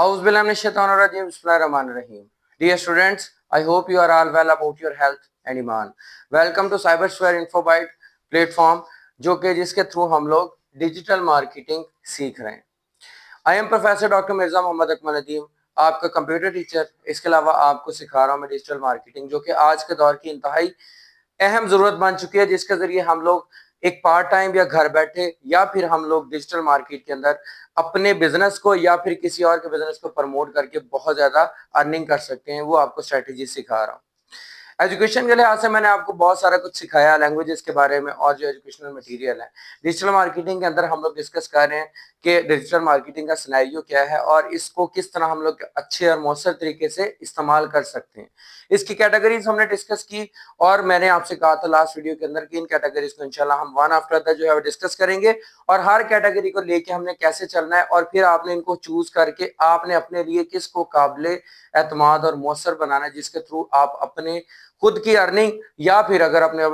Auzubillahiminash-shaytanir-rajim. Bismillahir-rahmanir-rahim. Dear students, I hope you are all well about your health and iman. Welcome to CyberSphere InfoByte platform जो कि जिसके through हम लोग digital marketing सीख रहे हैं। I am professor doctor Mirza Mohammad Akmal Nadeem, आपका कंप्यूटर टीचर। इसके अलावा आपको सिखा रहा हूँ मैं डिजिटल मार्केटिंग, जो कि आज के दौर की इंतहाई अहम जरूरत बन चुकी है, जिसके जरिए हम लोग एक पार्ट टाइम या घर बैठे या फिर हम लोग डिजिटल मार्केट के अंदर अपने बिजनेस को या फिर किसी और के बिजनेस को प्रमोट करके बहुत ज्यादा अर्निंग कर सकते हैं। वो आपको स्ट्रेटेजी सिखा रहा हूँ। एजुकेशन के लिहाज से मैंने आपको बहुत सारा कुछ सिखाया लैंग्वेजेस के बारे में और जो एजुकेशनल मटेरियल है। डिजिटल मार्केटिंग के अंदर हम लोग डिस्कस कर रहे हैं कि डिजिटल मार्केटिंग का सिनेरियो क्या है और इसको किस तरह हम लोग अच्छे और मौसर तरीके से इस्तेमाल कर सकते हैं। इसकी कैटेगरीज हमने डिस्कस की और मैंने आपसे कहा था लास्ट वीडियो के अंदर कि इन कैटेगरीज को इंशाल्लाह हम वन आफ्टर द जो है वो डिस्कस करेंगे और हर कैटेगरी को लेके हमने कैसे चलना है और फिर आपने इनको चूज करके आपने अपने लिए किसको काबिले एतमाद और मौसर बनाना है, जिसके थ्रू आप अपने खुद की अर्निंग या फिर अगर अपने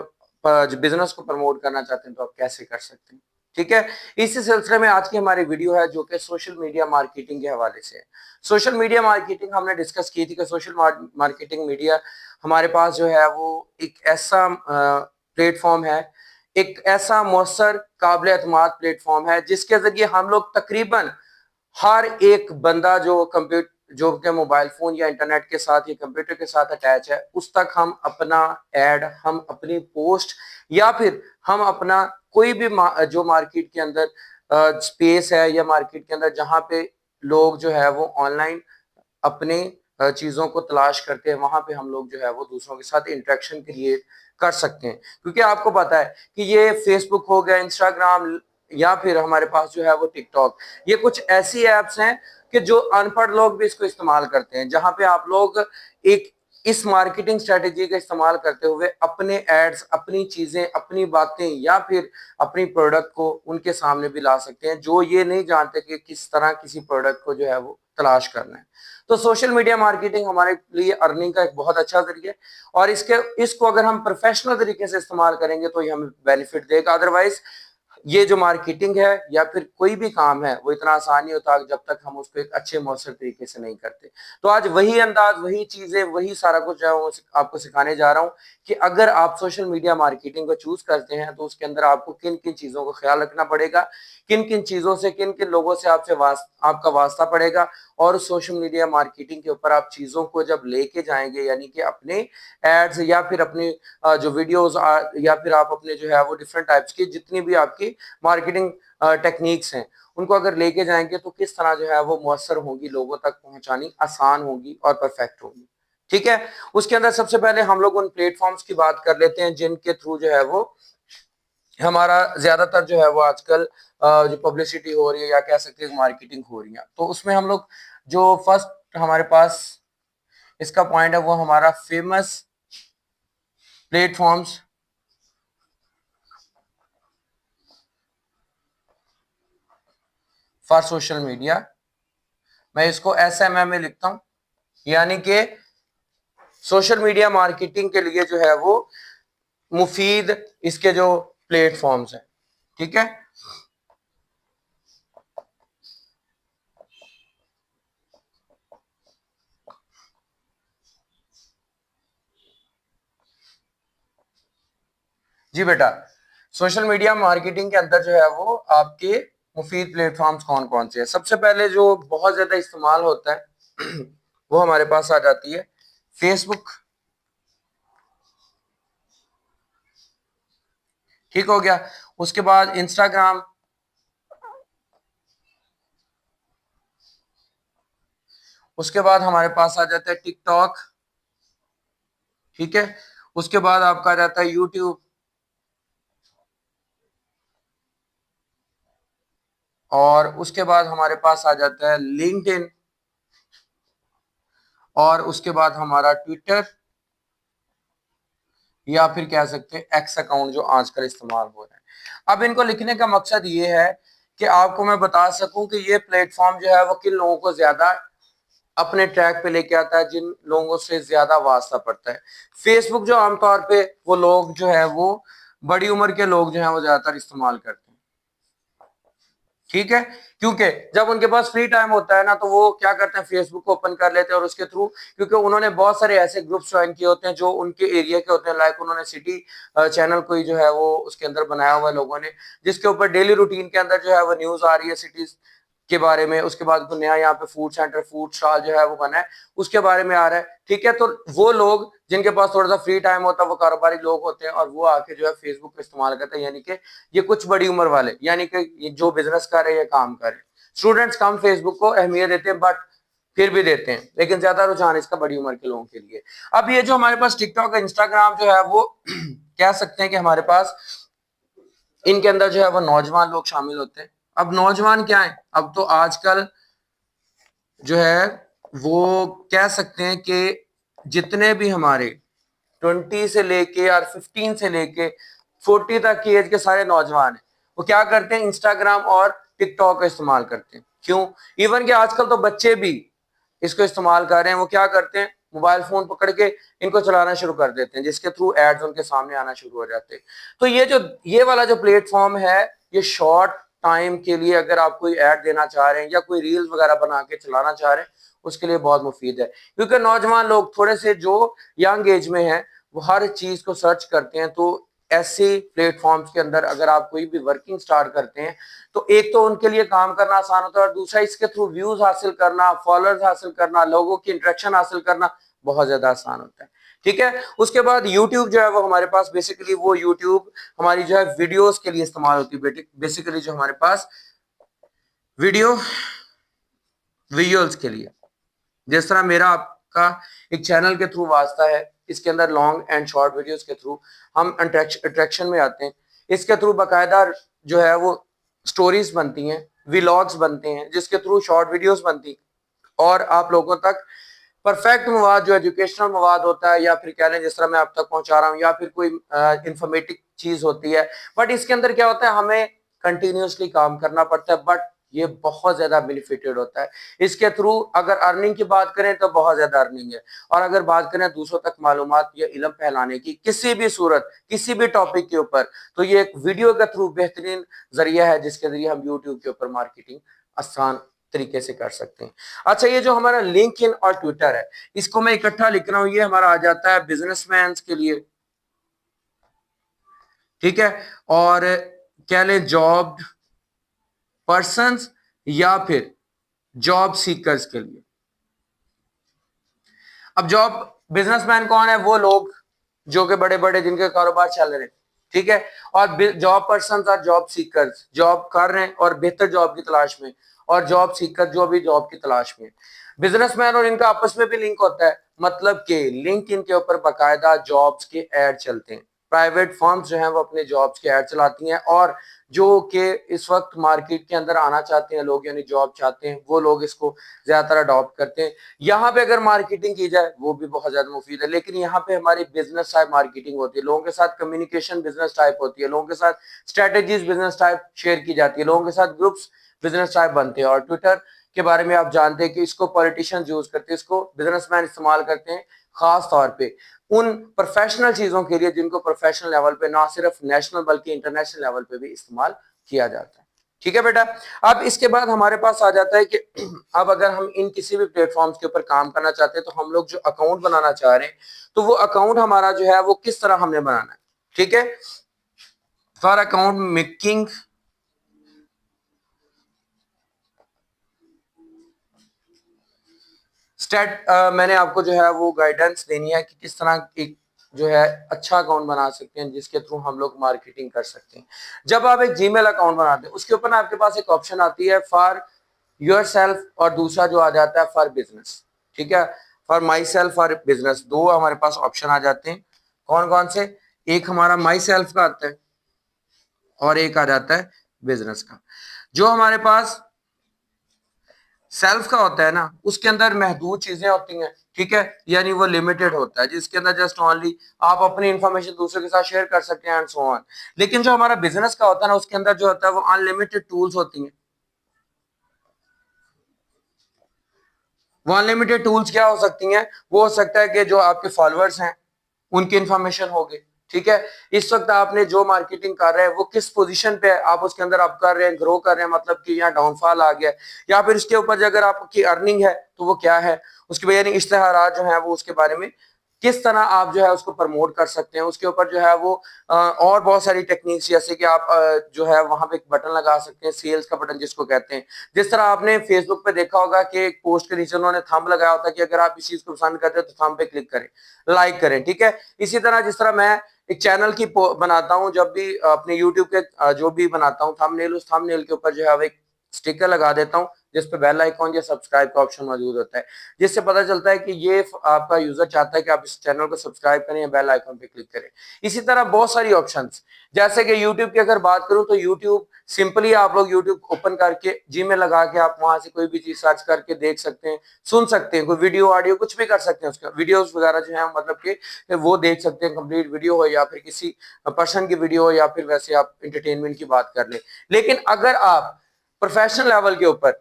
बिजनेस को प्रमोट करना चाहते हैं तो आप कैसे कर सकते हैं। ठीक है, इसी सिलसिले में आज की हमारी वीडियो है जो कि सोशल मीडिया मार्केटिंग के हवाले से है। सोशल मीडिया मार्केटिंग हमने डिस्कस की थी कि सोशल मार्केटिंग मीडिया हमारे पास जो है वो एक ऐसा प्लेटफॉर्म है, एक ऐसा मौसर काबिल एतमाद प्लेटफॉर्म है जिसके जरिए हम लोग तकरीबन हर एक बंदा जो कंप्यूटर जो के मोबाइल फोन या इंटरनेट के साथ या कंप्यूटर के साथ अटैच है उस तक हम अपना एड, हम अपनी पोस्ट या फिर हम अपना कोई भी जो मार्केट के अंदर स्पेस है या मार्केट के अंदर जहां पे लोग जो है वो ऑनलाइन अपने चीजों को तलाश करते हैं, वहां पे हम लोग जो है वो दूसरों के साथ इंटरेक्शन क्रिएट कर सकते हैं। क्योंकि आपको पता है कि ये फेसबुक हो गया, इंस्टाग्राम या फिर हमारे पास जो है वो टिकटॉक, ये कुछ ऐसी एप्स हैं कि जो अनपढ़ लोग भी इसको इस्तेमाल करते हैं, जहां पे आप लोग एक इस मार्केटिंग स्ट्रेटेजी का इस्तेमाल करते हुए अपने एड्स, अपनी चीजें, अपनी बातें या फिर अपनी प्रोडक्ट को उनके सामने भी ला सकते हैं जो ये नहीं जानते कि किस तरह किसी प्रोडक्ट को जो है वो तलाश करना है। तो सोशल मीडिया मार्केटिंग हमारे लिए अर्निंग का एक बहुत अच्छा जरिया है और इसको अगर हम प्रोफेशनल तरीके से इस्तेमाल करेंगे तो ये हमें बेनिफिट देगा। अदरवाइज ये जो मार्केटिंग है या फिर कोई भी काम है वो इतना आसान नहीं होता जब तक हम उसको एक अच्छे मौसर तरीके से नहीं करते। तो आज वही अंदाज, वही चीजें, वही सारा कुछ जो है वो आपको सिखाने जा रहा हूँ कि अगर आप सोशल मीडिया मार्केटिंग को चूज करते हैं तो उसके अंदर आपको किन किन चीजों का ख्याल रखना पड़ेगा, किन किन चीजों से, किन किन लोगों से आपका वास्ता पड़ेगा और सोशल मीडिया मार्केटिंग के ऊपर आप चीजों को जब लेके जाएंगे, यानी कि अपने एड्स या फिर अपने जो वीडियोस या फिर आप अपने जो है वो डिफरेंट टाइप्स की जितनी भी आपकी मार्केटिंग टेक्निक्स हैं उनको अगर लेके जाएंगे तो किस तरह जो है वो मौसर होगी, लोगों तक पहुंचानी आसान होगी और परफेक्ट होगी। ठीक है, उसके अंदर सबसे पहले हम लोग उन प्लेटफॉर्म्स की बात कर लेते हैं जिनके थ्रू जो है वो हमारा ज्यादातर जो है वो आजकल जो पब्लिसिटी हो रही है या कह सकते हैं मार्केटिंग हो रही है। तो उसमें हम लोग जो फर्स्ट हमारे पास इसका पॉइंट है वो हमारा famous platforms for social media. मैं इसको SMM में लिखता हूं, यानी कि सोशल मीडिया मार्केटिंग के लिए जो है वो मुफीद इसके जो प्लेटफॉर्म्स हैं। ठीक है, जी बेटा, सोशल मीडिया मार्केटिंग के अंदर जो है वो आपके मुफीद प्लेटफॉर्म्स कौन कौन से हैं। सबसे पहले जो बहुत ज्यादा इस्तेमाल होता है वो हमारे पास आ जाती है फेसबुक। ठीक हो गया, उसके बाद इंस्टाग्राम, उसके बाद हमारे पास आ जाता है टिकटॉक। ठीक है, उसके बाद आपका आ जाता है यूट्यूब और उसके बाद हमारे पास आ जाता है लिंक्डइन और उसके बाद हमारा ट्विटर या फिर कह सकते हैं एक्स अकाउंट जो आजकल इस्तेमाल हो रहा है। अब इनको लिखने का मकसद ये है कि आपको मैं बता सकूं कि ये प्लेटफॉर्म जो है वो किन लोगों को ज्यादा अपने ट्रैक पे लेके आता है, जिन लोगों से ज्यादा वास्ता पड़ता है। फेसबुक जो आमतौर पे वो लोग जो है वो बड़ी उम्र के लोग जो है वो ज्यादातर इस्तेमाल करते हैं। ठीक है, क्योंकि जब उनके पास फ्री टाइम होता है ना तो वो क्या करते हैं, फेसबुक को ओपन कर लेते हैं और उसके थ्रू, क्योंकि उन्होंने बहुत सारे ऐसे ग्रुप्स ज्वाइन किए होते हैं जो उनके एरिया के होते हैं, लाइक उन्होंने सिटी चैनल कोई जो है वो उसके अंदर बनाया हुआ है लोगों ने, जिसके ऊपर डेली रूटीन के अंदर जो है वो न्यूज आ रही है सिटीज के बारे में। उसके बाद नया यहाँ पे फूड सेंटर, फूड स्टॉल जो है वो बना है, उसके बारे में आ रहा है। ठीक है, तो वो लोग जिनके पास थोड़ा सा फ्री टाइम होता है, वो कारोबारी लोग होते हैं और वो आके जो है फेसबुक का इस्तेमाल करते हैं, यानी कि ये कुछ बड़ी उम्र वाले, यानी कि जो बिजनेस कर रहे हैं या काम कर रहे हैं। स्टूडेंट्स कम फेसबुक को अहमियत देते हैं, बट फिर भी देते हैं, लेकिन ज्यादा रुझान इसका बड़ी उम्र के लोगों के लिए। अब ये जो हमारे पास टिकटॉक, इंस्टाग्राम जो है वो कह सकते हैं कि हमारे पास इनके अंदर जो है वो नौजवान लोग शामिल होते हैं। अब नौजवान क्या है, अब तो आजकल जो है वो कह सकते हैं कि जितने भी हमारे 20 से लेके और 15 से लेके 40 तक की एज के सारे नौजवान हैं, वो क्या करते हैं, इंस्टाग्राम और टिकटॉक का इस्तेमाल करते हैं। क्यों? इवन कि आजकल तो बच्चे भी इसको इस्तेमाल कर रहे हैं। वो क्या करते हैं, मोबाइल फोन पकड़ के इनको चलाना शुरू कर देते हैं, जिसके थ्रू एड्स उनके सामने आना शुरू हो जाते हैं। तो ये वाला जो प्लेटफॉर्म है, ये शॉर्ट टाइम के लिए अगर आप कोई ऐड देना चाह रहे हैं या कोई रील्स वगैरह बना के चलाना चाह रहे हैं, उसके लिए बहुत मुफीद है। क्योंकि नौजवान लोग थोड़े से जो यंग एज में है, वो हर चीज को सर्च करते हैं। तो ऐसे प्लेटफॉर्म्स के अंदर अगर आप कोई भी वर्किंग स्टार्ट करते हैं, तो एक तो उनके लिए काम करना आसान होता है और दूसरा इसके थ्रू व्यूज हासिल करना, फॉलोअर्स हासिल करना, लोगों की इंटरेक्शन हासिल करना बहुत ज्यादा आसान होता है। ठीक है, उसके बाद YouTube जो है वो हमारे पास बेसिकली वो YouTube हमारी जो है वीडियोस के लिए इस्तेमाल होती है। बेसिकली जो हमारे पास वीडियो विजुअल्स के लिए, जिस तरह मेरा आपका एक चैनल के थ्रू वास्ता है, इसके अंदर लॉन्ग एंड शॉर्ट वीडियोस के थ्रू हम अट्रैक्शन में आते हैं। इसके थ्रू बाकायदा जो है वो स्टोरीज बनती हैं, व्लॉग्स बनते हैं, जिसके थ्रू शॉर्ट वीडियोस बनती हैं और आप लोगों तक परफेक्ट मवाद जो एजुकेशनल मवाद होता है, या फिर कह लें जिस तरह मैं आप तक पहुंचा रहा हूँ, या फिर कोई इंफॉर्मेटिव चीज होती है। बट इसके अंदर क्या होता है, हमें कंटिन्यूसली काम करना पड़ता है, बट ये बहुत ज्यादा बेनिफिटेड होता है। इसके थ्रू अगर अर्निंग की बात करें तो बहुत ज्यादा अर्निंग है, और अगर बात करें दूसरों तक मालूमात या इल्म फैलाने की किसी भी सूरत, किसी भी टॉपिक के ऊपर, तो ये एक वीडियो के थ्रू बेहतरीन जरिया है जिसके जरिए हम यूट्यूब के ऊपर मार्केटिंग आसान तरीके से कर सकते हैं। अच्छा, ये जो हमारा लिंक्डइन और ट्विटर है, इसको मैं इकट्ठा लिख रहा हूं, ये हमारा आ जाता है बिजनेसमैन के लिए। ठीक है, और कह लें जॉब पर्संस या फिर जॉब सीकर्स के लिए। अब जॉब बिजनेसमैन कौन है, वो लोग जो कि बड़े बड़े जिनके कारोबार चल रहे हैं। ठीक है, और जॉब पर्सन और जॉब सीकर्स जॉब कर रहे हैं और बेहतर जॉब की तलाश में, और जॉब सीकर जो भी जॉब की तलाश में। बिजनेसमैन और इनका आपस में भी लिंक होता है, मतलब कि लिंक इनके ऊपर बाकायदा जॉब्स के ऐड चलते हैं। प्राइवेट फर्म्स जो हैं वो अपने जॉब्स के ऐड चलाती हैं, और जो कि इस वक्त मार्केट के अंदर आना चाहते हैं लोग, यानी जॉब चाहते हैं, वो लोग इसको ज्यादातर अडॉप्ट करते हैं। यहाँ पे अगर मार्केटिंग की जाए वो भी बहुत ज्यादा मुफीद है, लेकिन यहाँ पे हमारी बिजनेस टाइप मार्केटिंग होती है, लोगों के साथ कम्युनिकेशन बिजनेस टाइप होती है, लोगों के साथ स्ट्रेटेजीज बिजनेस टाइप शेयर की जाती है, लोगों के साथ ग्रुप्स बिजनेस टाइप बनते हैं। और ट्विटर के बारे में आप जानते हैं कि इसको पॉलिटिशियंस यूज करते हैं, इसको बिजनेसमैन इस्तेमाल करते हैं, खास तौर पे उन प्रोफेशनल चीजों के लिए जिनको प्रोफेशनल लेवल पे, ना सिर्फ नेशनल बल्कि इंटरनेशनल लेवल पे भी इस्तेमाल किया जाता है। ठीक है बेटा, अब इसके बाद हमारे पास आ जाता है कि अब अगर हम इन किसी भी प्लेटफॉर्म्स के ऊपर काम करना चाहते हैं, तो हम लोग जो अकाउंट बनाना चाह रहे हैं, तो वो अकाउंट हमारा जो है वो किस तरह हमने बनाना है। ठीक है, फॉर अकाउंट मेकिंग मैंने आपको जो है वो गाइडेंस देनी है कि किस तरह एक जो है अच्छा अकाउंट बना सकते हैं, जिसके थ्रू हम लोग मार्केटिंग कर सकते हैं। जब आप एक जीमेल अकाउंट बनाते हैं, उसके ऊपर ना आपके पास एक ऑप्शन आती है फॉर योर सेल्फ, और दूसरा जो आ जाता है फॉर बिजनेस। ठीक है, फॉर माई सेल्फ और बिजनेस, दो हमारे पास ऑप्शन आ जाते हैं। कौन कौन से? एक हमारा माई सेल्फ का आता है और एक आ जाता है बिजनेस का। जो हमारे पास सेल्फ का होता है ना, उसके अंदर महदूद चीजें होती हैं। ठीक है, यानी वो लिमिटेड होता है, जिसके अंदर जस्ट ओनली आप अपनी इंफॉर्मेशन दूसरों के साथ शेयर कर सकते हैं एंड सो ऑन। लेकिन जो हमारा बिजनेस का होता है ना, उसके अंदर जो होता है वो अनलिमिटेड टूल्स होती हैं। वो अनलिमिटेड टूल्स क्या हो सकती हैं? वो हो सकता है कि जो आपके फॉलोअर्स हैं उनकी इंफॉर्मेशन होगी, ठीक है, इस वक्त आपने जो मार्केटिंग कर रहे हैं वो किस पोजीशन पे है, आप उसके अंदर अप कर रहे हैं, ग्रो कर रहे हैं, मतलब कि यहाँ डाउनफॉल आ गया, या फिर इसके ऊपर जो अगर आपकी अर्निंग है तो वो क्या है, उसके यानी इश्तेहारात जो है वो उसके बारे में किस तरह आप जो है उसको प्रमोट कर सकते हैं, उसके ऊपर जो है वो और बहुत सारी टेक्निक्स, जैसे कि आप जो है वहां पे एक बटन लगा सकते हैं, सेल्स का बटन जिसको कहते हैं। जिस तरह आपने फेसबुक पे देखा होगा कि एक पोस्ट के नीचे उन्होंने थंब लगाया होता है कि अगर आप इस चीज को पसंद करते हैं तो थंब पे क्लिक करें, लाइक करें, ठीक है। इसी तरह जिस तरह मैं एक चैनल की बनाता हूं, जब भी अपने यूट्यूब के जो भी बनाता हूं थंबनेल, उस थंबनेल के ऊपर जो है एक स्टिकर लगा देता हूं जिस पे बेल आइकॉन या सब्सक्राइब का ऑप्शन मौजूद होता है, जिससे पता चलता है कि ये आपका यूजर चाहता है कि आप इस चैनल को सब्सक्राइब करें या बेल आइकॉन पे क्लिक करें। इसी तरह बहुत सारी ऑप्शंस, जैसे कि यूट्यूब की अगर बात करूं तो यूट्यूब सिंपली आप लोग यूट्यूब ओपन करके जीमेल लगा के आप वहां से कोई भी चीज सर्च करके देख सकते हैं, सुन सकते हैं, कोई वीडियो ऑडियो कुछ भी कर सकते हैं, उसका वीडियोस वगैरह जो है मतलब कि वो देख सकते हैं, कंप्लीट वीडियो हो या फिर किसी पर्सन की वीडियो हो या फिर वैसे आप इंटरटेनमेंट की बात कर ले। लेकिन अगर आप प्रोफेशनल लेवल के ऊपर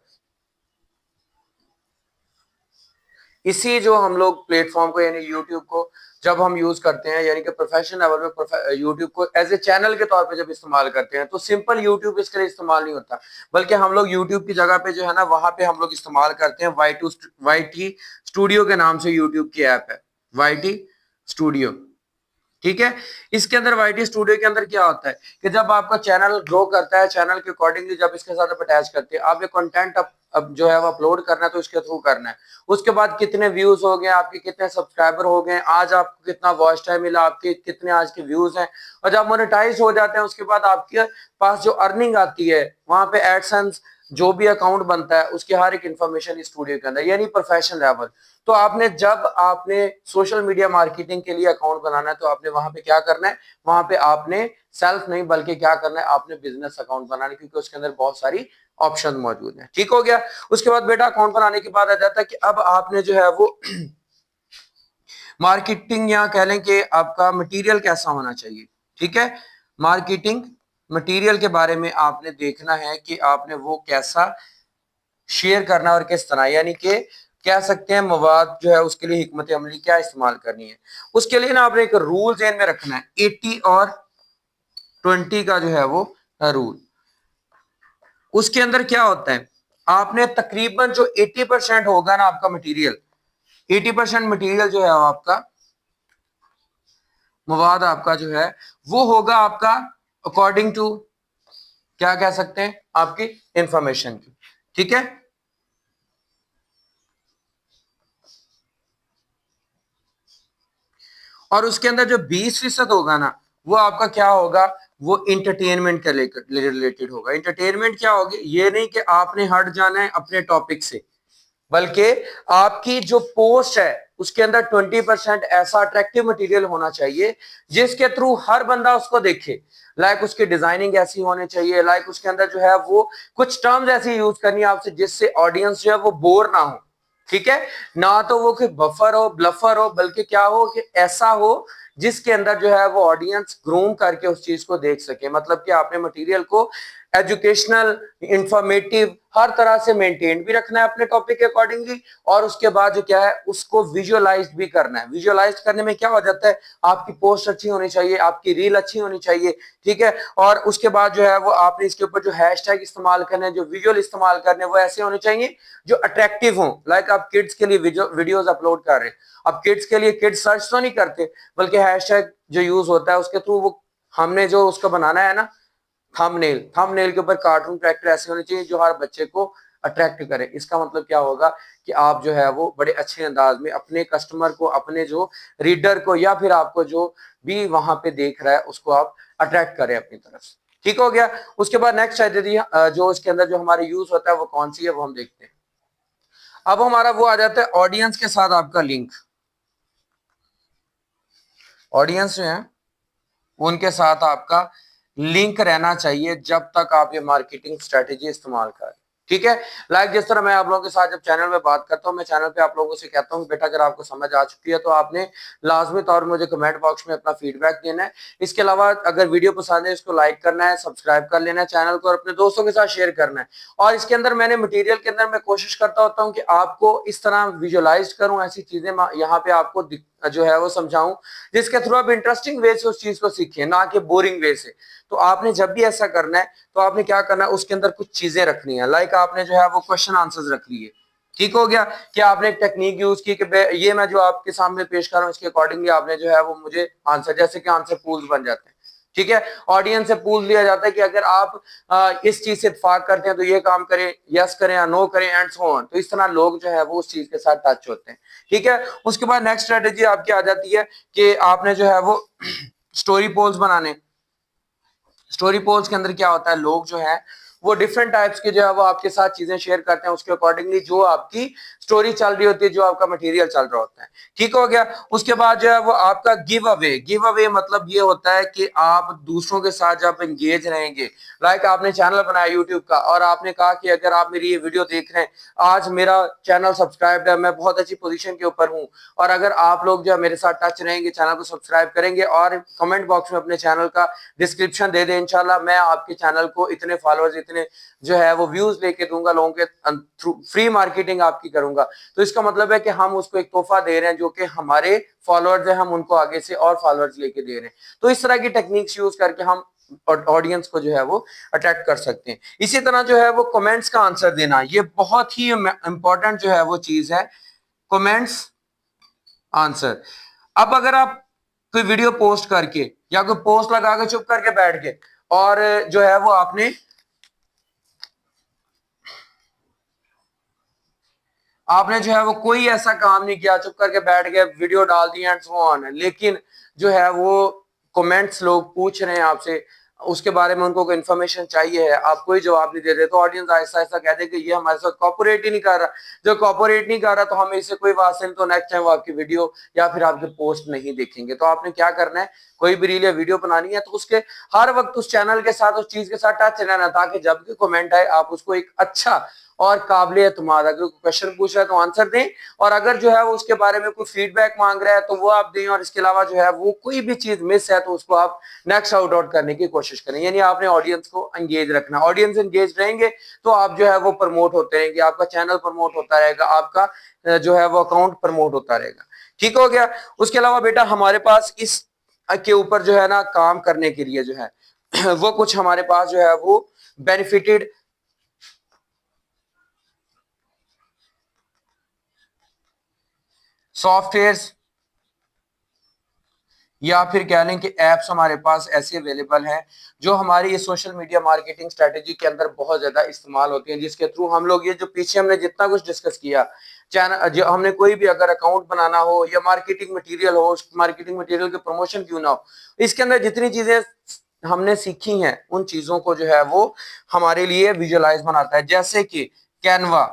इसी जो हम लोग प्लेटफॉर्म को यानी यूट्यूब को जब हम यूज करते हैं, यानी कि प्रोफेशनल लेवल पे यूट्यूब को एज ए चैनल के तौर पे जब इस्तेमाल करते हैं, तो सिंपल यूट्यूब इसके लिए इस्तेमाल नहीं होता, बल्कि हम लोग यूट्यूब की जगह पे जो है ना वहां पे हम लोग इस्तेमाल करते हैं वाई टी स्टूडियो के नाम से यूट्यूब की ऐप है, वाई टी स्टूडियो, ठीक है। इसके अंदर वाईटी स्टूडियो के अंदर क्या होता है कि जब आपका चैनल ग्रो करता है, चैनल के अकॉर्डिंगली जब इसके साथ आप अटैच करते हैं, आप ये कंटेंट अब जो है वो अपलोड करना है तो इसके थ्रू करना है। उसके बाद कितने व्यूज हो गए, आपके कितने सब्सक्राइबर हो गए, आज आपको कितना वॉच टाइम मिला, आपके कितने आज के व्यूज हैं, और जब मोनेटाइज हो जाते हैं उसके बाद आपके पास जो अर्निंग आती है वहां पे एडसेंस जो भी अकाउंट बनता है उसकी हर एक इंफॉर्मेशन स्टूडियो के अंदर, यानी प्रोफेशनल लेवल। तो आपने जब आपने सोशल मीडिया मार्केटिंग के लिए अकाउंट बनाना है तो आपने वहां पे क्या करना है, वहां पे आपने सेल्फ नहीं बल्कि क्या करना है, आपने बिजनेस अकाउंट बनाना है, क्योंकि उसके अंदर बहुत सारी ऑप्शन मौजूद है। ठीक हो गया। उसके बाद बेटा अकाउंट बनाने के बाद आ जाता है कि अब आपने जो है वो मार्केटिंग या कह लें कि आपका मटेरियल कैसा होना चाहिए, ठीक है। मार्केटिंग मटेरियल के बारे में आपने देखना है कि आपने वो कैसा शेयर करना और किस तरह, यानी कि कह सकते हैं मवाद जो है उसके लिए हिकमत अमली क्या इस्तेमाल करनी है। उसके लिए ना आपने एक रूल ज़हन में रखना है, 80 और 20 का जो है वो रूल। उसके अंदर क्या होता है, आपने तकरीबन जो 80% होगा ना आपका मटेरियल, 80% मटेरियल जो है आपका मवाद आपका जो है वो होगा आपका अकॉर्डिंग टू क्या कह सकते हैं आपकी इंफॉर्मेशन की, ठीक है। और उसके अंदर जो 20% होगा ना वो आपका क्या होगा, वो इंटरटेनमेंट के रिलेटेड होगा। इंटरटेनमेंट क्या होगी, ये नहीं कि आपने हट जाना है अपने टॉपिक से, बल्कि आपकी जो पोस्ट है उसके अंदर 20% ऐसा अट्रैक्टिव मटेरियल होना चाहिए जिसके थ्रू हर बंदा उसको देखे। लाइक उसकी डिजाइनिंग ऐसी होनी चाहिए, लाइक उसके अंदर जो है वो कुछ टर्म्स ऐसी यूज करनी है आपसे जिससे ऑडियंस जो है वो बोर ना हो, ठीक है। ना तो वो कि बफर हो ब्लफर हो, बल्कि क्या हो कि ऐसा हो जिसके अंदर जो है वो ऑडियंस ग्रूम करके उस चीज को देख सके, मतलब कि आपने मटेरियल को एजुकेशनल इंफॉर्मेटिव हर तरह से मेंटेन भी रखना है अपने टॉपिक के अकॉर्डिंगली, और उसके बाद जो क्या है उसको विजुअलाइज भी करना है। विजुअलाइज करने में क्या हो जाता है, आपकी पोस्ट अच्छी होनी चाहिए, आपकी रील अच्छी होनी चाहिए, ठीक है। और उसके बाद जो है वो आपने इसके ऊपर जो हैशटैग इस्तेमाल करने, जो विजुअल इस्तेमाल करने वो ऐसे होने चाहिए जो अट्रैक्टिव हो। लाइक आप किड्स के लिए वीडियोस अपलोड कर रहे हैं, अब किड्स के लिए किड्स सर्च तो नहीं करते, बल्कि हैशटैग जो यूज होता है उसके थ्रू वो हमने जो उसका बनाना है ना थंबनेल, थंबनेल के ऊपर कार्टून कैरेक्टर ऐसे होने चाहिए जो हर बच्चे को अट्रैक्ट करे। इसका मतलब क्या होगा कि आप जो है वो बड़े अच्छे अंदाज में अपने कस्टमर को, अपने जो रीडर को या फिर आपको जो भी वहां पे देख रहा है उसको आप अट्रैक्ट करें अपनी तरफ से। ठीक हो गया। उसके बाद नेक्स्ट क्राइटेरिया जो इसके अंदर जो हमारे यूज होता है वो कौन सी है वो हम देखते हैं। अब हमारा वो आ जाता है ऑडियंस के साथ आपका लिंक। ऑडियंस जो है उनके साथ आपका लिंक रहना चाहिए जब तक आप ये मार्केटिंग स्ट्रेटेजी इस्तेमाल करें, ठीक है। लाइक जिस तरह मैं आप लोगों के साथ जब चैनल में बात करता हूं, मैं चैनल पे आप लोगों से कहता हूं बेटा अगर आपको समझ आ चुकी है तो आपने लाजमी तौर पर मुझे कमेंट बॉक्स में अपना फीडबैक देना है। इसके अलावा अगर वीडियो पसंद है इसको लाइक करना है, सब्सक्राइब कर लेना है चैनल को और अपने दोस्तों के साथ शेयर करना है। और इसके अंदर मैंने मटीरियल के अंदर मैं कोशिश करता होता हूँ कि आपको इस तरह विजुअलाइज करूँ ऐसी चीजें यहाँ पे आपको जो है वो समझाऊं, जिसके थ्रू आप इंटरेस्टिंग वे से उस चीज को सीखें, ना कि बोरिंग वे से। तो आपने जब भी ऐसा करना है तो आपने क्या करना है, उसके अंदर कुछ चीजें रखनी है। लाइक आपने जो है वो क्वेश्चन आंसर्स रख लिए, ठीक हो गया कि आपने एक टेक्निक यूज की कि ये मैं जो आपके सामने पेश कर रहा हूँ इसके अकॉर्डिंगली आपने जो है वो मुझे आंसर, जैसे कि आंसर पूल्स बन जाते हैं, ठीक है। ऑडियंस से पूछ लिया जाता है कि अगर आप इस चीज से इत्तेफाक करते हैं तो ये काम करें, यस करें या नो करें, एंड सो ऑन। तो इस तरह लोग जो है वो उस चीज के साथ टच होते हैं, ठीक है। उसके बाद नेक्स्ट स्ट्रेटेजी आपकी आ जाती है कि आपने जो है वो स्टोरी पोल्स बनाने। स्टोरी पोल्स के अंदर क्या होता है, लोग जो है वो डिफरेंट टाइप्स के जो है वो आपके साथ चीजें शेयर करते हैं, उसके अकॉर्डिंगली जो आपकी स्टोरी चल रही होती है, जो आपका मटेरियल चल रहा होता है, ठीक हो गया। उसके बाद जो है वो आपका गिव अवे। गिव अवे मतलब ये होता है कि आप दूसरों के साथ जब एंगेज रहेंगे, लाइक आपने चैनल बनाया यूट्यूब का और आपने कहा कि अगर आप मेरी ये वीडियो देख रहे हैं, आज मेरा चैनल सब्सक्राइब है, मैं बहुत अच्छी पोजीशन के ऊपर हूं, और अगर आप लोग जो है मेरे साथ टच रहेंगे, चैनल को सब्सक्राइब करेंगे और कमेंट बॉक्स में अपने चैनल का डिस्क्रिप्शन दे दें, इंशाल्लाह मैं आपके चैनल को इतने फॉलोअर्स, इतने जो है वो व्यूज लेके दूंगा, लोगों के थ्रू फ्री मार्केटिंग आपकी करूंगा। तो इसका मतलब है कि हम उसको एक तोहफा दे रहे हैं, जो कि हमारे फॉलोअर्स हैं, हम उनको आगे से और फॉलोअर्स लेके दे रहे हैं। तो इस तरह की टेक्निक्स यूज करके हम ऑडियंस को जो है वो अट्रैक्ट कर सकते हैं। इसी तरह जो है वो कमेंट्स का आंसर देना, ये बहुत ही इंपॉर्टेंट जो है वो चीज है, कमेंट्स आंसर। अब अगर आप कोई वीडियो पोस्ट करके या कोई पोस्ट लगा के चुप करके बैठ के, और जो है वो आपने जो है वो कोई ऐसा काम नहीं किया, चुप करके बैठ गए, वीडियो डाल दी एंड सो ऑन, लेकिन जो है वो कमेंट्स लोग पूछ रहे हैं आपसे, उसके बारे में उनको कोई इन्फॉर्मेशन चाहिए है, आप कोई जवाब नहीं दे रहे, तो ऑडियंस ऐसा ऐसा कह दे कि ये हमारे साथ कॉपरेट ही नहीं कर रहा। जो कॉपरेट नहीं कर रहा तो हमें इससे कोई वास्ता नहीं, तो नेक्स्ट टाइम वो आपकी वीडियो या फिर आपके पोस्ट नहीं देखेंगे। तो आपने क्या करना है, कोई भी रील या वीडियो बनानी है तो उसके हर वक्त उस चैनल के साथ, उस चीज के साथ टच रहना, ताकि जब भी कमेंट आए आप उसको एक अच्छा और काबिल एतमाद, अगर क्वेश्चन पूछ रहा है तो आंसर दें, और अगर जो है वो उसके बारे में कोई फीडबैक मांग रहा है तो वो आप दें, और इसके अलावा जो है वो कोई भी चीज मिस है तो उसको आप नेक्स्ट आउट करने की कोशिश करें। यानी आपने ऑडियंस को एंगेज रखना, ऑडियंस एंगेज रहेंगे तो आप जो है वो प्रमोट होते रहेंगे, आपका चैनल प्रमोट होता रहेगा, आपका जो है वो अकाउंट प्रमोट होता रहेगा, ठीक हो गया। उसके अलावा बेटा हमारे पास इस के ऊपर जो है ना काम करने के लिए जो है वो कुछ हमारे पास जो है वो बेनिफिटेड सॉफ्टवेयर्स या फिर कह लें कि एप्स हमारे पास ऐसे अवेलेबल हैं जो हमारी ये सोशल मीडिया मार्केटिंग स्ट्रेटेजी के अंदर बहुत ज्यादा इस्तेमाल होती हैं, जिसके थ्रू हम लोग ये जो पीछे हमने जितना कुछ डिस्कस किया, चैनल जो हमने कोई भी अगर अकाउंट बनाना हो या मार्केटिंग मटेरियल हो, मार्केटिंग मटेरियल के प्रमोशन क्यों ना हो, इसके अंदर जितनी चीजें हमने सीखी हैं उन चीजों को जो है वो हमारे लिए विजुअलाइज बनाता है। जैसे कि कैनवा,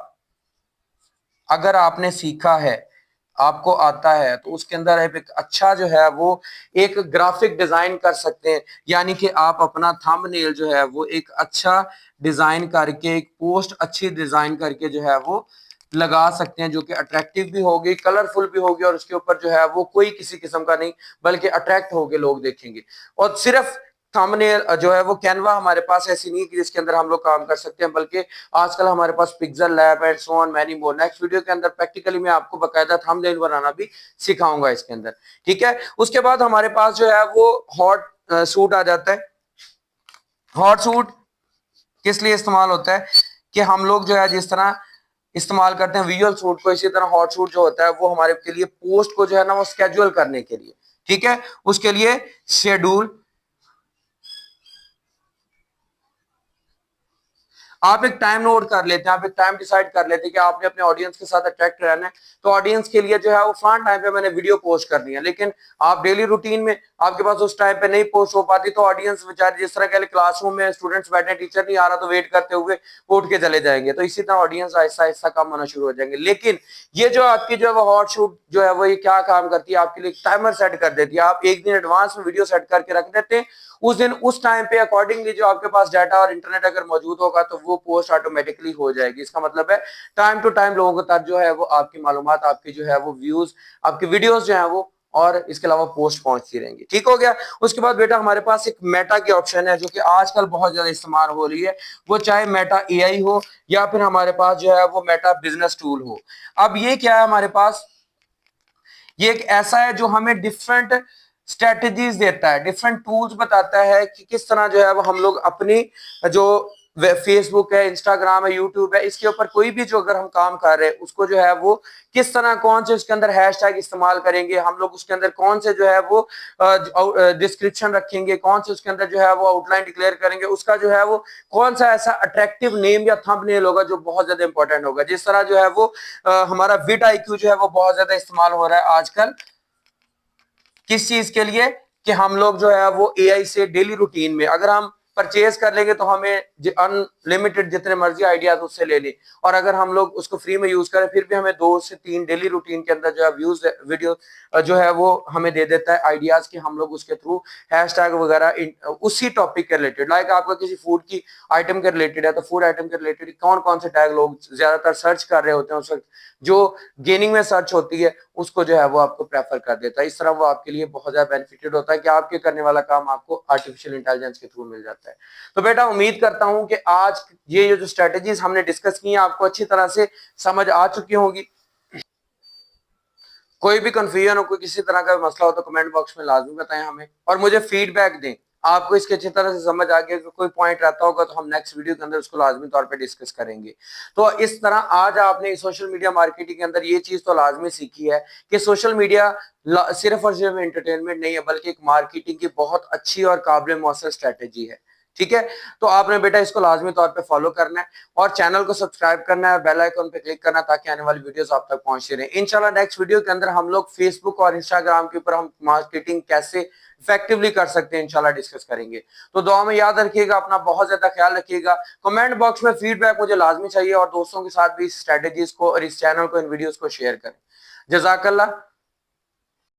अगर आपने सीखा है, आपको आता है, तो उसके अंदर आप एक अच्छा जो है वो एक ग्राफिक डिजाइन कर सकते हैं, यानी कि आप अपना थंबनेल जो है वो एक अच्छा डिजाइन करके, एक पोस्ट अच्छी डिजाइन करके जो है वो लगा सकते हैं, जो कि अट्रैक्टिव भी होगी, कलरफुल भी होगी, और उसके ऊपर जो है वो कोई किसी किस्म का नहीं, बल्कि अट्रैक्ट होके लोग देखेंगे। और सिर्फ थंबनेल जो है वो कैनवा हमारे पास ऐसी नहीं कि जिसके अंदर हम लोग काम कर सकते हैं, बल्कि आजकल हमारे पास pixel lab and so on many more. Next video के अंदर प्रैक्टिकली मैं आपको बकायदा थंबनेल बनाना भी सिखाऊंगा इसके अंदर, ठीक है। उसके बाद हमारे पास जो है वो हॉट सूट आ जाता है। हॉट सूट किस लिए इस्तेमाल होता है कि हम लोग जो है जिस तरह इस्तेमाल करते हैं विजुअल सूट को, इसी तरह हॉट सूट जो होता है वो हमारे के लिए पोस्ट को जो है ना वो स्केड्यूल करने के लिए, ठीक है, उसके लिए शेड्यूल। आप एक टाइम नोट कर लेते हैं, आप एक टाइम डिसाइड कर लेते हैं कि आपने अपने ऑडियंस के साथ अट्रैक्ट रहना है, तो ऑडियंस के लिए जो है वो फलान टाइम पे मैंने वीडियो पोस्ट करनी है, लेकिन आप डेली रूटीन में आपके पास उस टाइम पे नहीं पोस्ट हो पाती, तो ऑडियंस बेचारे जिस तरह के क्लासरूम में स्टूडेंट्स बैठे, टीचर नहीं आ रहा तो वेट करते हुए उठ के चले जाएंगे, तो इसी तरह ऑडियंस आहिस्ता आहिस्ता कम होना शुरू हो जाएंगे। लेकिन ये जो आपकी जो है वो हॉट शूट जो है वो ये क्या काम करती है, आपके लिए टाइमर सेट कर देती है। आप एक दिन एडवांस में वीडियो सेट करके रख देते हैं, उस दिन उस टाइम पे अकॉर्डिंगली जो आपके पास डाटा और इंटरनेट अगर मौजूद होगा तो वो पोस्ट ऑटोमेटिकली हो जाएगी। इसका मतलब है टाइम टू टाइम लोगों तक जो है वो आपकी मालूमात, आपकी जो है वो व्यूज, आपकी वीडियोस जो है वो और इसके अलावा पोस्ट पहुंचती रहेंगी, ठीक हो गया। उसके बाद बेटा हमारे पास एक मेटा की ऑप्शन है जो कि आजकल बहुत ज्यादा इस्तेमाल हो रही है, वो चाहे मेटा एआई हो या फिर हमारे पास जो है वो मेटा बिजनेस टूल हो। अब ये क्या है हमारे पास, ये एक ऐसा है जो हमें डिफरेंट स्ट्रेटजीज देता है, डिफरेंट टूल्स बताता है कि किस तरह जो है वो हम लोग अपनी जो फेसबुक है, इंस्टाग्राम है, यूट्यूब है, इसके ऊपर कोई भी जो अगर हम काम कर रहे हैं उसको जो है वो किस तरह, कौन से उसके अंदर हैशटैग इस्तेमाल करेंगे हम लोग, उसके अंदर कौन से जो है वो डिस्क्रिप्शन रखेंगे, कौन से उसके अंदर जो है वो आउटलाइन डिक्लेयर करेंगे, उसका जो है वो कौन सा ऐसा अट्रैक्टिव नेम या थंबनेल होगा जो बहुत ज्यादा इंपॉर्टेंट होगा। जिस तरह जो है वो हमारा विड आईक्यू जो है वो बहुत ज्यादा इस्तेमाल हो रहा है आजकल, किस चीज के लिए, कि हम लोग जो है वो एआई से डेली रूटीन में अगर हम परचेज कर लेंगे तो हमें अनलिमिटेड जितने मर्जी आइडियाज उससे ले लें, और अगर हम लोग उसको फ्री में यूज करें फिर भी हमें 2 से 3 डेली रूटीन के अंदर जो है व्यूज वीडियो जो है वो हमें दे देता है आइडियाज कि हम लोग उसके थ्रू हैशटैग वगैरह उसी टॉपिक के रिलेटेड, लाइक आपका किसी फूड की आइटम के रिलेटेड है तो फूड आइटम के रिलेटेड कौन कौन से टैग लोग ज्यादातर सर्च कर रहे होते हैं उस वक्त, जो गेनिंग में सर्च होती है उसको जो है वो आपको प्रेफर कर देता है। इस तरह वो आपके लिए बहुत ज्यादा बेनिफिटेड होता है कि आपके करने वाला काम आपको आर्टिफिशियल इंटेलिजेंस के थ्रू मिल जाता है। तो बेटा उम्मीद करता हूं कि आज ये जो स्ट्रेटेजीज हमने डिस्कस की हैं आपको अच्छी तरह से समझ आ चुकी होंगी। कोई भी कंफ्यूजन हो, कोई किसी तरह का मसला हो तो कमेंट बॉक्स में लाजमी बताएं हमें, और मुझे फीडबैक दें आपको इसके अच्छी तरह से समझ आ गया, कि कोई पॉइंट रहता होगा तो हम नेक्स्ट वीडियो के अंदर उसको लाजमी तौर पे डिस्कस करेंगे। तो इस तरह आज आपने सोशल मीडिया मार्केटिंग के अंदर ये चीज तो लाजमी सीखी है कि सोशल मीडिया सिर्फ और सिर्फ एंटरटेनमेंट नहीं है बल्कि एक मार्केटिंग की बहुत अच्छी और काबिल मौसर स्ट्रेटेजी है। ठीक है, तो आपने बेटा इसको लाजमी तौर पे फॉलो करना है और चैनल को सब्सक्राइब करना है और बेल आइकन पे क्लिक करना है ताकि आने वाली वीडियोस आप तक पहुंचती रहे। इंशाल्लाह नेक्स्ट वीडियो के अंदर हम लोग फेसबुक और इंस्टाग्राम के ऊपर हम मार्केटिंग कैसे इफेक्टिवली कर सकते हैं इंशाल्लाह डिस्कस करेंगे। तो दुआ में याद रखिएगा, अपना बहुत ज्यादा ख्याल रखिएगा। कमेंट बॉक्स में फीडबैक मुझे लाजमी चाहिए और दोस्तों के साथ भी इस स्ट्रेटेजीज को और इस चैनल को, इन वीडियोस को शेयर करें। जजाकल्लाह।